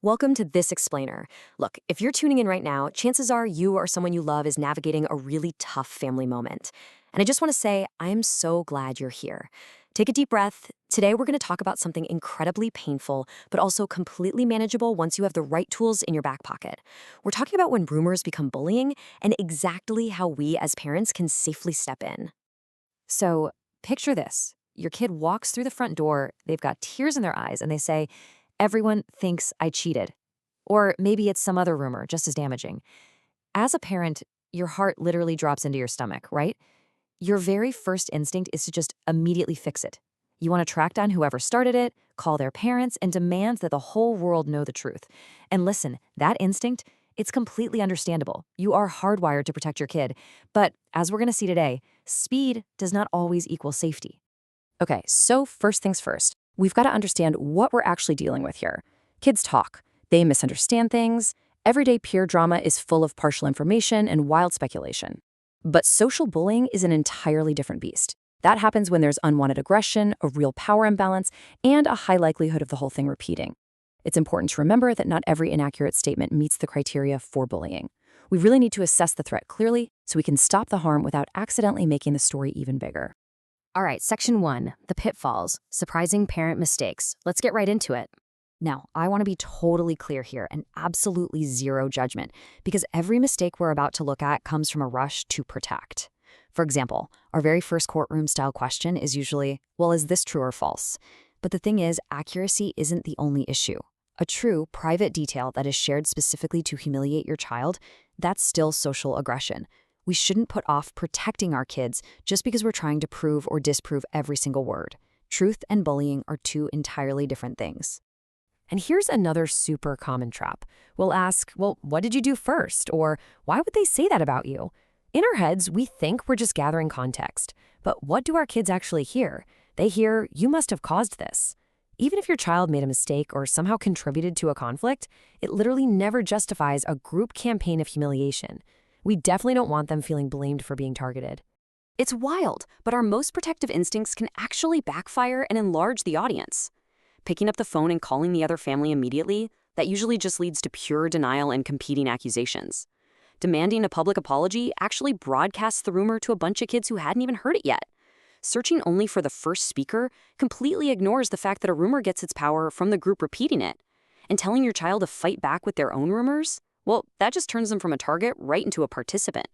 Welcome to This Explainer. Look, if you're tuning in right now, chances are you or someone you love is navigating a really tough family moment. And I just want to say, I am so glad you're here. Take a deep breath. Today, we're going to talk about something incredibly painful, but also completely manageable once you have the right tools in your back pocket. We're talking about when rumors become bullying and exactly how we as parents can safely step in. So, picture this. Your kid walks through the front door, they've got tears in their eyes, and they say, "Everyone thinks I cheated." Or maybe it's some other rumor, just as damaging. As a parent, your heart literally drops into your stomach, right? Your very first instinct is to just immediately fix it. You want to track down whoever started it, call their parents, and demand that the whole world know the truth. And listen, that instinct, it's completely understandable. You are hardwired to protect your kid. But as we're going to see today, speed does not always equal safety. Okay, so first things first, we've got to understand what we're actually dealing with here. Kids talk, they misunderstand things. Everyday peer drama is full of partial information and wild speculation. But social bullying is an entirely different beast. That happens when there's unwanted aggression, a real power imbalance, and a high likelihood of the whole thing repeating. It's important to remember that not every inaccurate statement meets the criteria for bullying. We really need to assess the threat clearly so we can stop the harm without accidentally making the story even bigger. All right, section 1, the pitfalls, surprising parent mistakes. Let's get right into it. Now, I want to be totally clear here and absolutely zero judgment, because every mistake we're about to look at comes from a rush to protect. For example, our very first courtroom-style question is usually, well, is this true or false? But the thing is, accuracy isn't the only issue. A true, private detail that is shared specifically to humiliate your child, that's still social aggression. We shouldn't put off protecting our kids just because we're trying to prove or disprove every single word. Truth and bullying are two entirely different things. And here's another super common trap. We'll ask, well, what did you do first? Or why would they say that about you? In our heads, we think we're just gathering context. But what do our kids actually hear? They hear, you must have caused this. Even if your child made a mistake or somehow contributed to a conflict, it literally never justifies a group campaign of humiliation. We definitely don't want them feeling blamed for being targeted. It's wild, but our most protective instincts can actually backfire and enlarge the audience. Picking up the phone and calling the other family immediately, that usually just leads to pure denial and competing accusations. Demanding a public apology actually broadcasts the rumor to a bunch of kids who hadn't even heard it yet. Searching only for the first speaker completely ignores the fact that a rumor gets its power from the group repeating it. And telling your child to fight back with their own rumors? Well, that just turns them from a target right into a participant.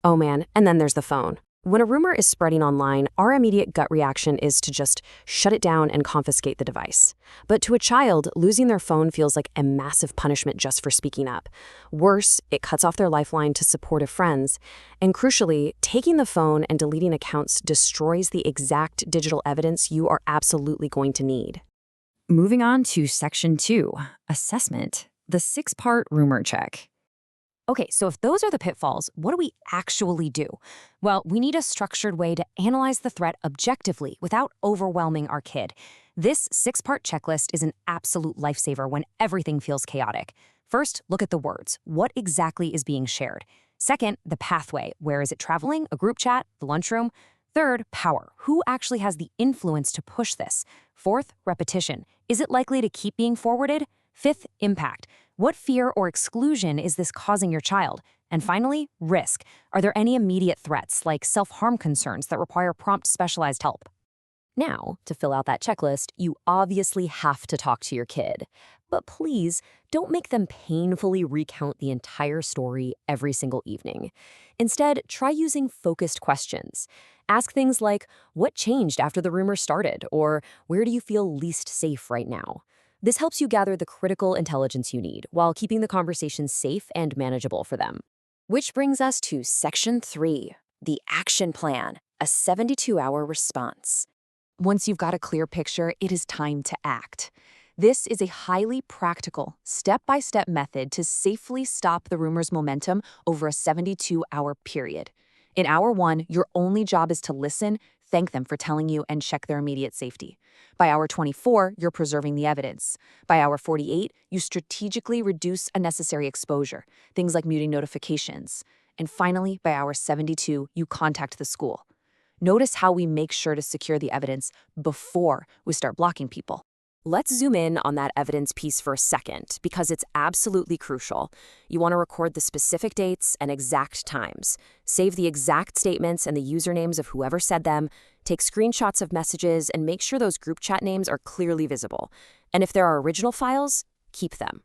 Oh man, and then there's the phone. When a rumor is spreading online, our immediate gut reaction is to just shut it down and confiscate the device. But to a child, losing their phone feels like a massive punishment just for speaking up. Worse, it cuts off their lifeline to supportive friends. And crucially, taking the phone and deleting accounts destroys the exact digital evidence you are absolutely going to need. Moving on to section 2, assessment, the 6-part rumor check. Okay, so if those are the pitfalls, what do we actually do? Well, we need a structured way to analyze the threat objectively without overwhelming our kid. This 6-part checklist is an absolute lifesaver when everything feels chaotic. First, look at the words. What exactly is being shared? Second, the pathway. Where is it traveling? A group chat? The lunchroom? Third, power. Who actually has the influence to push this? Fourth, repetition. Is it likely to keep being forwarded? Fifth, impact. What fear or exclusion is this causing your child? And finally, risk. Are there any immediate threats, like self-harm concerns that require prompt specialized help? Now, to fill out that checklist, you obviously have to talk to your kid. But please, don't make them painfully recount the entire story every single evening. Instead, try using focused questions. Ask things like, what changed after the rumor started? Or where do you feel least safe right now? This helps you gather the critical intelligence you need while keeping the conversation safe and manageable for them. Which brings us to section 3, the action plan, a 72-hour response. Once you've got a clear picture, it is time to act. This is a highly practical, step-by-step method to safely stop the rumor's momentum over a 72-hour period. In hour 1, your only job is to listen, thank them for telling you, and check their immediate safety. By hour 24, you're preserving the evidence. By hour 48, you strategically reduce unnecessary exposure, things like muting notifications. And finally, by hour 72, you contact the school. Notice how we make sure to secure the evidence before we start blocking people. Let's zoom in on that evidence piece for a second, because it's absolutely crucial. You want to record the specific dates and exact times. Save the exact statements and the usernames of whoever said them. Take screenshots of messages and make sure those group chat names are clearly visible. And if there are original files, keep them.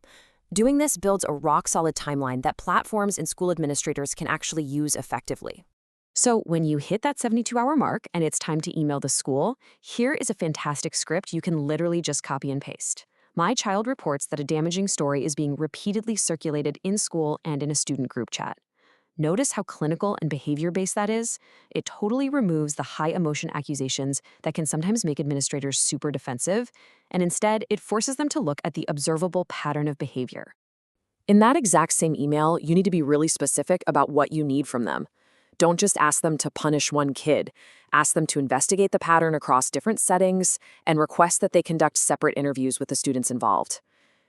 Doing this builds a rock-solid timeline that platforms and school administrators can actually use effectively. So when you hit that 72-hour mark and it's time to email the school, here is a fantastic script you can literally just copy and paste. My child reports that a damaging story is being repeatedly circulated in school and in a student group chat. Notice how clinical and behavior-based that is? It totally removes the high-emotion accusations that can sometimes make administrators super defensive, and instead, it forces them to look at the observable pattern of behavior. In that exact same email, you need to be really specific about what you need from them. Don't just ask them to punish one kid. Ask them to investigate the pattern across different settings and request that they conduct separate interviews with the students involved.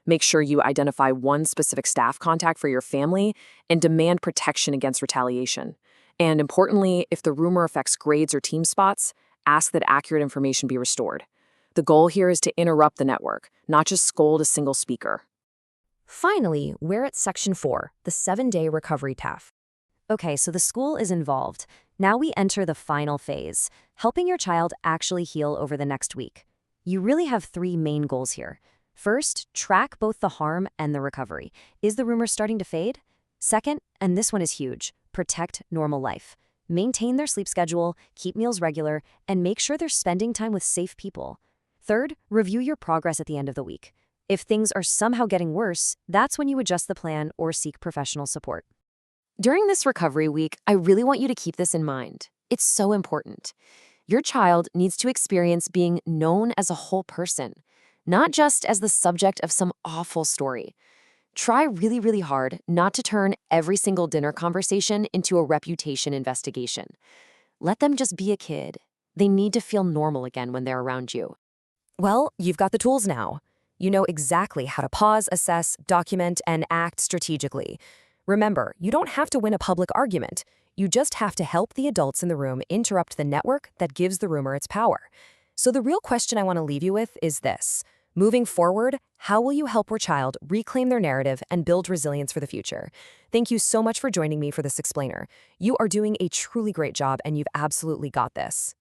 Make sure you identify one specific staff contact for your family and demand protection against retaliation. And importantly, if the rumor affects grades or team spots, ask that accurate information be restored. The goal here is to interrupt the network, not just scold a single speaker. Finally, we're at Section 4, the 7-day recovery TAF. Okay, so the school is involved. Now we enter the final phase, helping your child actually heal over the next week. You really have 3 main goals here. First, track both the harm and the recovery. Is the rumor starting to fade? Second, and this one is huge, protect normal life. Maintain their sleep schedule, keep meals regular, and make sure they're spending time with safe people. Third, review your progress at the end of the week. If things are somehow getting worse, that's when you adjust the plan or seek professional support. During this recovery week, I really want you to keep this in mind. It's so important. Your child needs to experience being known as a whole person, not just as the subject of some awful story. Try really, really hard not to turn every single dinner conversation into a reputation investigation. Let them just be a kid. They need to feel normal again when they're around you. Well, you've got the tools now. You know exactly how to pause, assess, document, and act strategically. Remember, you don't have to win a public argument. You just have to help the adults in the room interrupt the network that gives the rumor its power. So the real question I want to leave you with is this. Moving forward, how will you help your child reclaim their narrative and build resilience for the future? Thank you so much for joining me for this explainer. You are doing a truly great job, and you've absolutely got this.